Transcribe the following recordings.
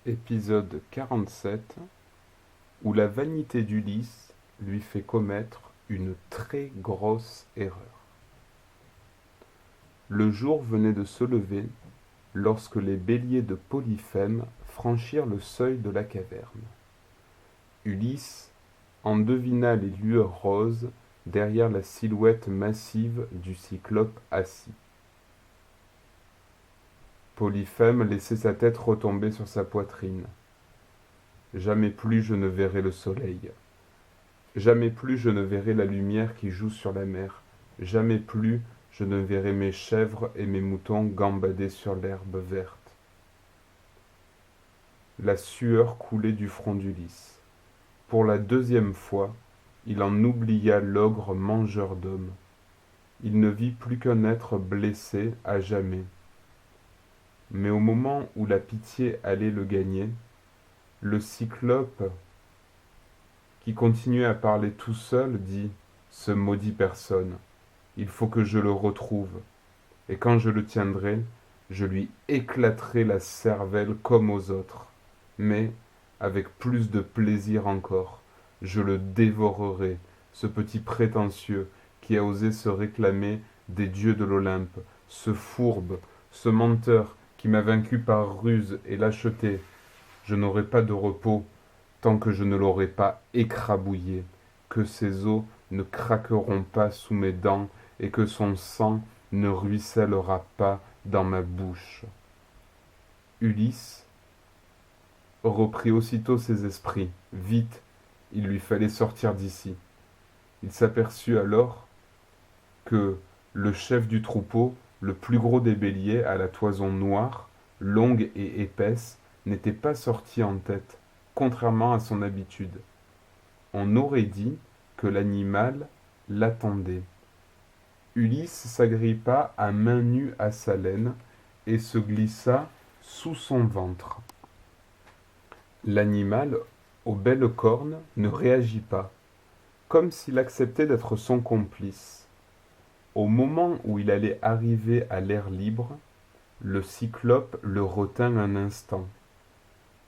Épisode 47, où la vanité d'Ulysse lui fait commettre une très grosse erreur. Le jour venait de se lever lorsque les béliers de Polyphème franchirent le seuil de la caverne. Ulysse en devina les lueurs roses derrière la silhouette massive du cyclope assis. Polyphème laissait sa tête retomber sur sa poitrine. Jamais plus je ne verrai le soleil. Jamais plus je ne verrai la lumière qui joue sur la mer. Jamais plus je ne verrai mes chèvres et mes moutons gambader sur l'herbe verte. La sueur coulait du front d'Ulysse. Pour la deuxième fois, il en oublia l'ogre mangeur d'hommes. Il ne vit plus qu'un être blessé à jamais. Mais au moment où la pitié allait le gagner, le cyclope, qui continuait à parler tout seul, dit « Ce maudit personne, il faut que je le retrouve, et quand je le tiendrai, je lui éclaterai la cervelle comme aux autres, mais avec plus de plaisir encore, je le dévorerai, ce petit prétentieux qui a osé se réclamer des dieux de l'Olympe, ce fourbe, ce menteur qui m'a vaincu par ruse et lâcheté. Je n'aurai pas de repos tant que je ne l'aurai pas écrabouillé, que ses os ne craqueront pas sous mes dents et que son sang ne ruissellera pas dans ma bouche. » Ulysse reprit aussitôt ses esprits. Vite, il lui fallait sortir d'ici. Il s'aperçut alors que le chef du troupeau, le plus gros des béliers à la toison noire, longue et épaisse, n'était pas sorti en tête, contrairement à son habitude. On aurait dit que l'animal l'attendait. Ulysse s'agrippa à main nue à sa laine et se glissa sous son ventre. L'animal, aux belles cornes, ne réagit pas, comme s'il acceptait d'être son complice. Au moment où il allait arriver à l'air libre, le cyclope le retint un instant.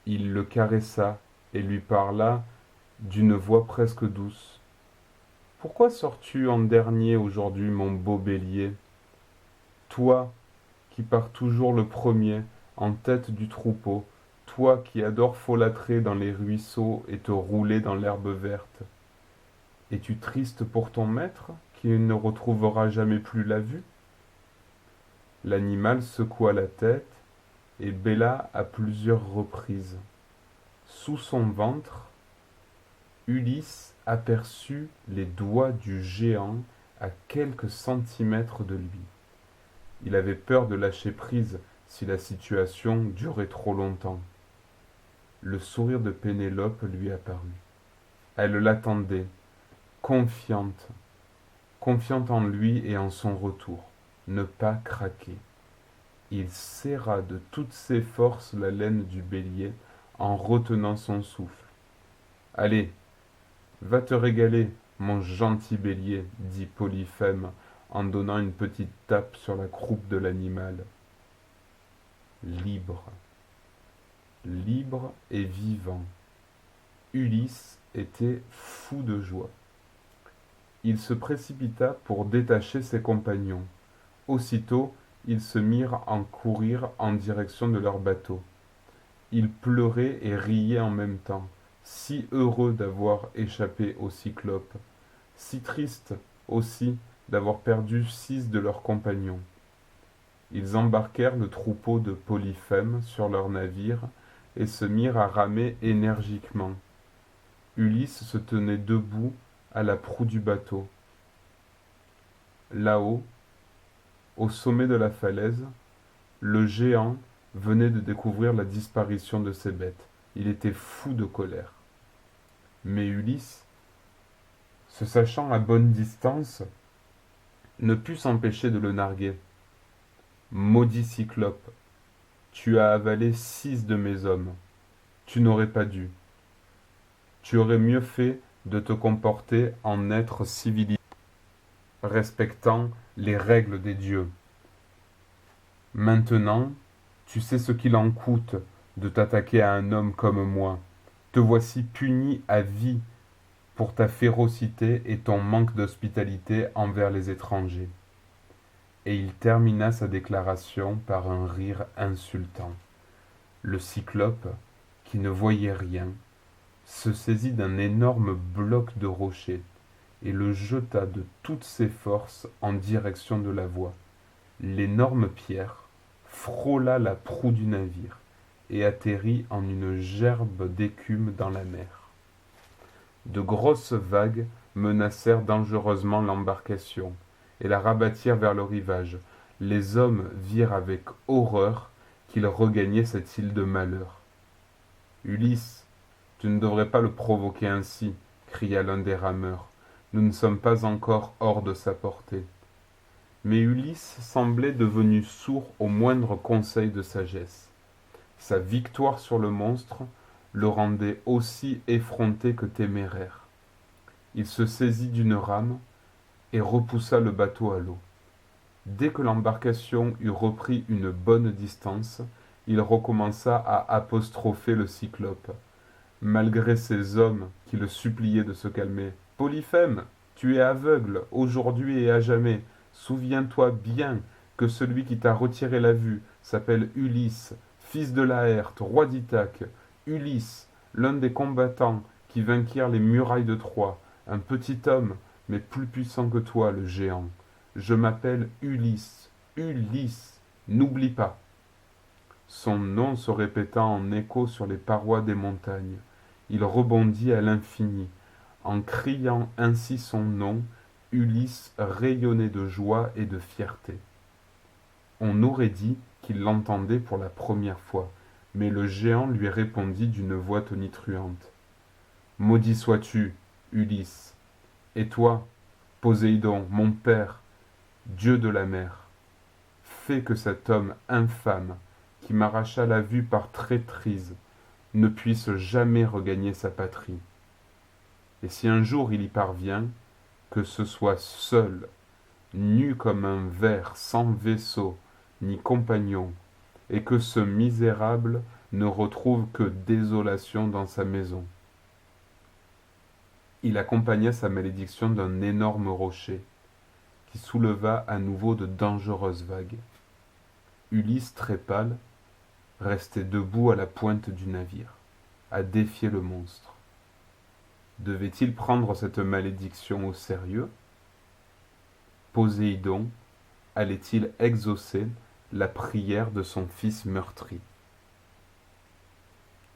Il le caressa et lui parla d'une voix presque douce. « Pourquoi sors-tu en dernier aujourd'hui, mon beau bélier? Toi qui pars toujours le premier, en tête du troupeau, toi qui adores folâtrer dans les ruisseaux et te rouler dans l'herbe verte. Es-tu triste pour ton maître, qui ne retrouvera jamais plus la vue? » L'animal secoua la tête et bêla à plusieurs reprises. Sous son ventre, Ulysse aperçut les doigts du géant à quelques centimètres de lui. Il avait peur de lâcher prise si la situation durait trop longtemps. Le sourire de Pénélope lui apparut. Elle l'attendait, confiante, confiante en lui et en son retour, ne pas craquer. Il serra de toutes ses forces la laine du bélier en retenant son souffle. « Allez, va te régaler, mon gentil bélier, » dit Polyphème en donnant une petite tape sur la croupe de l'animal. Libre, libre et vivant, Ulysse était fou de joie. Il se précipita pour détacher ses compagnons. Aussitôt, ils se mirent à courir en direction de leur bateau. Ils pleuraient et riaient en même temps, si heureux d'avoir échappé au cyclope, si tristes aussi d'avoir perdu 6 de leurs compagnons. Ils embarquèrent le troupeau de Polyphème sur leur navire et se mirent à ramer énergiquement. Ulysse se tenait debout à la proue du bateau. Là-haut, au sommet de la falaise, le géant venait de découvrir la disparition de ses bêtes. Il était fou de colère. Mais Ulysse, se sachant à bonne distance, ne put s'empêcher de le narguer. « Maudit cyclope, tu as avalé 6 de mes hommes. Tu n'aurais pas dû. Tu aurais mieux fait de te comporter en être civilisé, respectant les règles des dieux. Maintenant, tu sais ce qu'il en coûte de t'attaquer à un homme comme moi. Te voici puni à vie pour ta férocité et ton manque d'hospitalité envers les étrangers. Et il termina sa déclaration par un rire insultant. Le cyclope, qui ne voyait rien, se saisit d'un énorme bloc de rocher et le jeta de toutes ses forces en direction de la voie. L'énorme pierre frôla la proue du navire et atterrit en une gerbe d'écume dans la mer. De grosses vagues menacèrent dangereusement l'embarcation et la rabattirent vers le rivage. Les hommes virent avec horreur qu'il regagnait cette île de malheur. Ulysse, tu ne devrais pas le provoquer ainsi, cria l'un des rameurs. Nous ne sommes pas encore hors de sa portée. Mais Ulysse semblait devenu sourd au moindre conseil de sagesse. Sa victoire sur le monstre le rendait aussi effronté que téméraire. Il se saisit d'une rame et repoussa le bateau à l'eau. Dès que l'embarcation eut repris une bonne distance, il recommença à apostropher le cyclope, malgré ses hommes qui le suppliaient de se calmer. « Polyphème, tu es aveugle, aujourd'hui et à jamais. Souviens-toi bien que celui qui t'a retiré la vue s'appelle Ulysse, fils de Laërte, roi d'Ithaque. Ulysse, l'un des combattants qui vainquirent les murailles de Troie, un petit homme, mais plus puissant que toi, le géant. Je m'appelle Ulysse, Ulysse, n'oublie pas. » Son nom se répéta en écho sur les parois des montagnes. Il rebondit à l'infini. En criant ainsi son nom, Ulysse rayonnait de joie et de fierté. On aurait dit qu'il l'entendait pour la première fois, mais le géant lui répondit d'une voix tonitruante. « Maudit sois-tu, Ulysse, et toi, Poséidon, mon père, dieu de la mer, fais que cet homme infâme, qui m'arracha la vue par traîtrise, ne puisse jamais regagner sa patrie. Et si un jour il y parvient, que ce soit seul, nu comme un ver, sans vaisseau, ni compagnon, et que ce misérable ne retrouve que désolation dans sa maison. » Il accompagna sa malédiction d'un énorme rocher, qui souleva à nouveau de dangereuses vagues. Ulysse, très pâle, restait debout à la pointe du navire, à défier le monstre. Devait-il prendre cette malédiction au sérieux? Poséidon allait-il exaucer la prière de son fils meurtri?